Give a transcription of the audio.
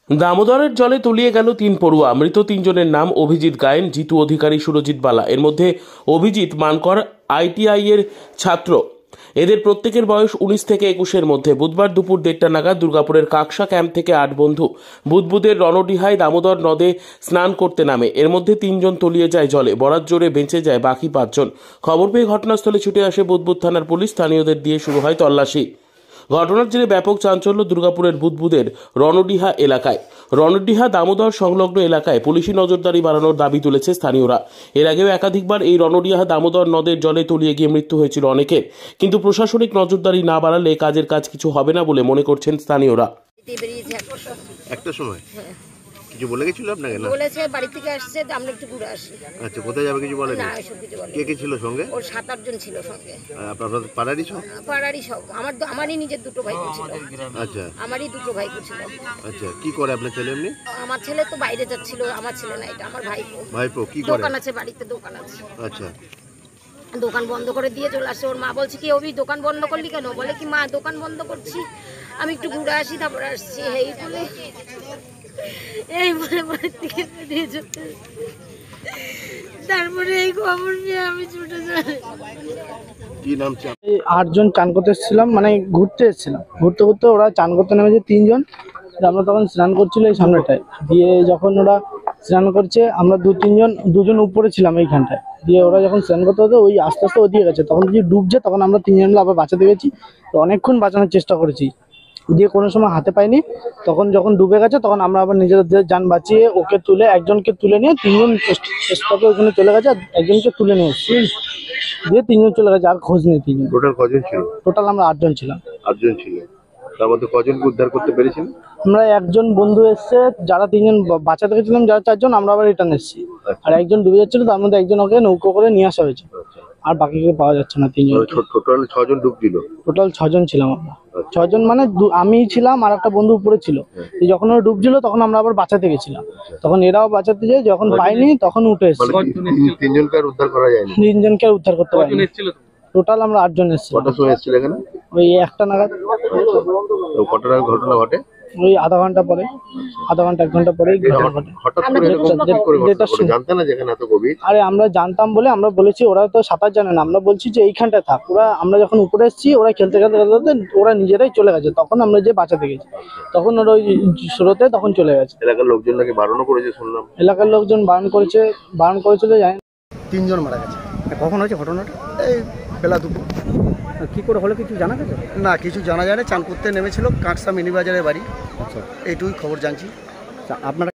দামোদরের জলে তলিয়ে গেল ৩ পড়ুয়া। মৃত ৩ জনের নাম অভিজিৎ গায়েন, জিতু অধিকারী, সুরজিৎ বালা। এর মধ্যে অভিজিৎ মানকর ITI এর ছাত্র। এদের প্রত্যেকের বয়স 19 থেকে 21-এর মধ্যে। বুধবার দুপুর 1:30 নাগাদ দুর্গাপুরের কাকসা ক্যাম্প থেকে 8 বন্ধু বুদবুদের রণডিহায় দামোদর নদে স্নান করতে নামে। এর মধ্যে 3 জন তলিয়ে যায় জলে। বরাত জোরে বেঁচে যায় বাকি 5 জন। খবর পেয়ে ঘটনাস্থলে ছুটে আসে বুদবুদ থানার পুলিশ। স্থানীয়দের দিয়ে শুরু হয় তল্লাশি। ঘটনার জেরে ব্যাপক চাঞ্চল্য দুর্গাপুরের বুদবুদের রণডিহা এলাকায়। রণডিহা দামোদর সংলগ্ন এলাকায় পুলিশি নজরদারি বাড়ানোর দাবি তুলেছে স্থানীয়রা। এর আগেও একাধিকবার এই রণডিহা দামোদর নদের জলে তলিয়ে গিয়ে মৃত্যু হয়েছিল অনেকের, কিন্তু প্রশাসনিক নজরদারি না বাড়ালে কাজের কাজ কিছু হবে না বলে মনে করছেন স্থানীয়রা। একটা সময় কিছু বলে গেছিল আপনাকে? না, বলেছে বাড়ি থেকে আসছে, আমরা একটু ঘুরে আসি। আচ্ছা, কোথায় যাবে কিছু বলেনি? না, এসব কিছু বলেনি। কে কে ছিল সঙ্গে? ওর 7-8 জন ছিল সঙ্গে। আপনাদের পাড়ারই সব? পাড়ারই সব। আমারই নিজের 2 ভাই ছিল। আচ্ছা, আমারই 2 ভাই ছিল। আচ্ছা, কি করে আপনার ছেলে? এমনি আমার ছেলে তো বাইরে যাচ্ছিল। আমার ছেলে না, এটা আমার ভাইপো। ভাইপো কি করে? দোকান আছে, বাড়িতে দোকান আছে। আচ্ছা, দোকান বন্ধ করে দিয়ে চলে আসছে। ওর মা বলছে কি, অভি দোকান বন্ধ করলি কেন? বলে কি, মা দোকান বন্ধ করছি, আমি একটু ঘুরে আসি, তারপরে আসছি। এই বলে বাড়ি থেকে বেরিয়ে যেতে, তারপরে এই খবর পেয়ে আমি ছুটে যাই। কি নাম? 8 জন চান করতে এসেছিলাম, মানে ঘুরতে এসেছিলাম। ঘুরতে ঘুরতে ওরা চান করতে নেমেছে 3 জন। আমরা তখন স্নান করছিল এই সামনেটায়। দিয়ে যখন ওরা স্নান করছে, আমরা 2-3 জন উপরে ছিলাম এইখানটায়। দিয়ে ওরা যখন স্নান করতে হতো, ওই আস্তে আস্তে ওদিকে গেছে। তখন যদি ডুবছে, তখন আমরা 3 জন আবার বাঁচাতে গেছি। তো অনেকক্ষণ বাঁচানোর চেষ্টা করেছি, দিয়ে কোনো সময় হাতে পাইনি। তখন যখন ডুবে গেছে, তখন আমরা আবার নিজেদের যান বাঁচিয়ে ওকে তুলে, একজনকে তুলে নিয়ে 3 জন চেষ্টাকে ওখানে চলে গেছে। একজনকে তুলে নিয়ে এসেছি, দিয়ে 3 জন চলে গেছে, আর খোঁজ নেই 3 জন। টোটাল কজন ছিল? টোটাল আমরা 8 জন ছিলাম। 8 জন ছিল। তার মধ্যে কজনকে উদ্ধার করতে পেরেছেন? আমরা একজন বন্ধু এসছে, যারা 3 জন বাঁচাতে গেছিলাম, যারা 4 জন, আমরা আবার রিটার্ন এসেছি। আর একজন ডুবে যাচ্ছিল, তার মধ্যে একজন ওকে নৌকো করে নিয়ে আসা হয়েছে। আর বাকিকে পাওয়া যাচ্ছে না। 3 জন। টোটাল 6 জন ডুবছিল? টোটাল 6 জন ছিলাম আমরা। 6 জন মানে আমি ছিলাম আর একটা বন্ধু উপরে ছিল। যখন ওরা ডুবছিল, তখন আমরা আবার বাঁচাতে গেছিলাম। তখন এরাও বাঁচাতে যায়, যখন পাইনি তখন উঠে এসেছি। 3 জনকে আর উদ্ধার করা যায়নি? 3 জনকে আর উদ্ধার করতে পারিনি। টোটাল আমরা 8 জন এসেছি। কটার সময় এসেছিল এখানে? ওই 1টা নাগাদ। কটার আগে ঘটনা ঘটে? ওই আধা ঘন্টা পরে, 1 ঘন্টা পরে ঘটে। হঠাৎ করে এরকম কি করে ঘটলো? জানতেন না যেখানে এত গভীর? আরে আমরা জানতাম বলে আমরা বলেছি, ওরা তো সাঁতার জানে না। আমরা বলছি যে এইখানটা থাক। আমরা যখন উপরে এসেছি, ওরা খেলতে খেলতে ওরা নিজেরাই চলে গেছে। তখন আমরা যে বাঁচাতে গেছি, তখন ওরা ওই স্রোতে তখন চলে গেছে। এলাকার লোকজন নাকি বারণও করেছে শুনলাম? এলাকার লোকজন বারণ করেছিল জানি। 3 জন মারা গেছে। কখন হয়েছে ঘটনাটা? এই বেলা দুপুর। কি করে হলো কিছু জানা গেছে? না, কিছু জানা যায় না। চান করতে নেমেছিল, কাকসা মিনি বাজারে বাড়ি। আচ্ছা, এইটুকুই খবর জানছি। আপনারা